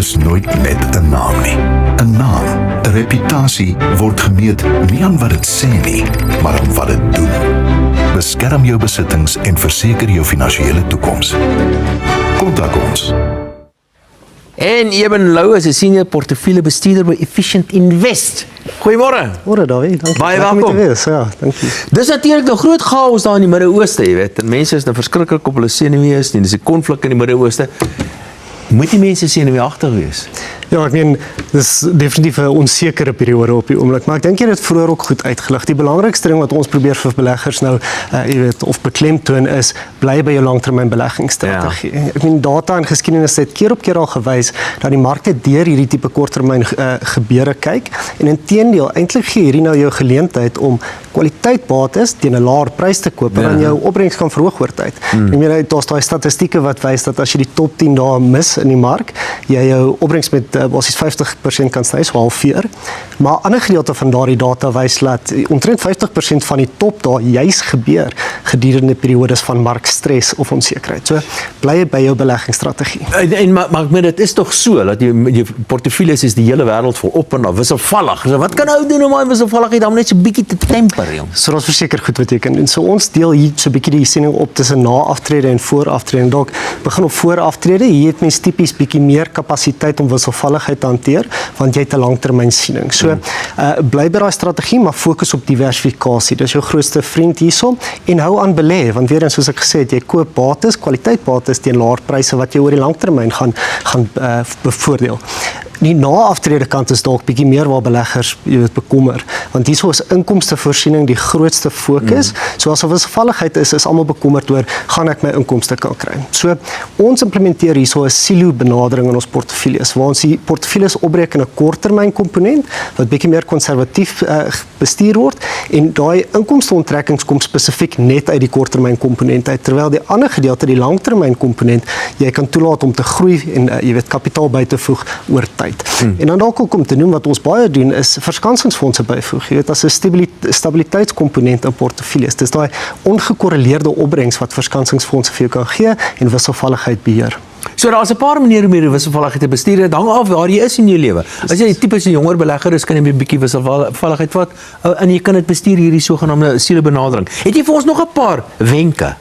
is nooit net 'n naam nie. 'n Naam, 'n reputasie word gemeet nie aan wat dit sê nie, maar aan wat dit doen. Beskerm jou besittings en verseker jou finansiële toekoms. Kontak ons. En Eben Lou is 'n senior portefeuljebestuurder by Efficient Invest. Goeiemôre. Môre Dawie, dankie. Baie Lekker om welkom. te wees, ja, dankie. Dis natuurlik 'n groot chaos daar in die Midde-Ooste, jy weet. En mense is nou verskriklik op hulle senuwees, en dis 'n konflik in die Midde-Ooste. Moet die mense senuweeagtig wees? Ja, ek meen, dis definitief 'n onsekere periode op die oomblik, maar ek dink jy het dit vroeër ook goed uitgelig. Die belangrikste ding wat ons probeer vir beleggers nou, jy weet, of beklemtoon is, bly by jou langtermynbeleggingsstrategie. Ja. Ek meen, data en geskiedenis het keer op keer al gewys dat die markte deur hierdie tipe korttermyn gebeure kyk, en inteendeel, eintlik gee hierdie nou jou geleentheid om kwaliteitbates teen 'n laer prys te koop, en dan jou opbrengs kan verhoog oor tyd. Ek meen, daar's daai statistieke wat wys dat as jy die top 10 dae mis in die mark, jy jou opbrengs met basies 50% kan sny, so halveer. Maar 'n ander gedeelte van daardie data wys dat omtrent 50% van die top dae juis gebeur gedurende periodes van markstres of onsekerheid. So bly by jou beleggingsstrategie. Maar ek meen, dit is tog so dat jou portefeuilles is die hele wêreld vol op en af, wisselvallig. So wat kan ou doen om daai wisselvalligheid dan net so bietjie te temper, jong? So daar's verseker goed wat jy kan doen. So ons deel hier so 'n bietjie die siening op tussen na-aftrede en voor-aftrede. Dalk begin op voor-aftrede. Hier het mens tipies bietjie meer kapasiteit om wisselvalligheid te hanteer, want jy het 'n langtermyn siening. So bly by daai strategie, maar fokus op diversifikasie. Dis jou grootste vriend hierso, en hou aan belê, want weer eens soos ek gesê het, jy koop bates, kwaliteitbates teen laer pryse wat jy oor die langtermyn gaan bevoordeel. Die na-aftrede kant is dalk bietjie meer waar beleggers bekommer, want hierso is inkomstevoorsiening die grootste fokus. So as 'n wisselvalligheid is almal bekommerd oor, gaan ek my inkomste kan kry? So ons implementeer hierso 'n silo benadering in ons portefeuilles, waar ons die portefeuilles opbreek in 'n korttermyn komponent wat bietjie meer konservatief bestuur word, en daai inkomsteonttrekkings kom spesifiek net uit die korttermyn komponent uit, terwyl die ander gedeelte, die langtermyn komponent, jy kan toelaat om te groei en jy weet, kapitaal by te voeg oor tyd. En dan dalk ook om te noem wat ons baie doen is verskansingsfondse byvoeg. Jy weet, as 'n stabiliteitskomponent in portefeuilles. Dis daai ongekorreleerde opbrengs wat verskansingsfondse vir jou kan gee en wisselvalligheid beheer. So daar's 'n paar maniere om hierdie wisselvalligheid te bestuur. Dit hang af waar jy is in jou lewe. As jy 'n tipiese jonger belegger is, kan jy 'n bietjie wisselvalligheid vat, en jy kan dit bestuur hierdie sogenaamde silo benadering. Het jy vir ons nog 'n paar wenke?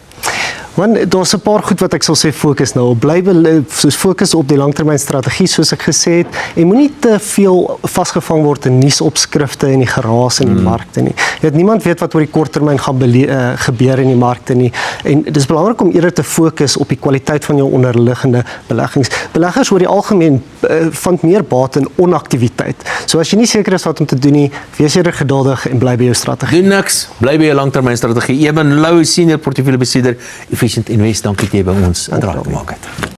Want daar's 'n paar goed wat ek sal sê fokus nou op. Bly soos fokus op die langtermynstrategie, soos ek gesê het, en moenie te veel vasgevang word in nuusopskrifte en die geraas in die markte nie. Jy weet, niemand weet wat oor die korttermyn gaan gebeur in die markte nie. En dit is belangrik om eerder te fokus op die kwaliteit van jou onderliggende beleggings. Beleggers oor die algemeen vind meer baat in onaktiwiteit. So as jy nie seker is wat om te doen nie, wees eerder geduldig en bly by jou strategie. Doen niks, bly by jou langtermynstrategie. Eben Lou, senior portefeuljebestuurder, Efficient Invest, dankie dat jy by ons indraai gemaak het.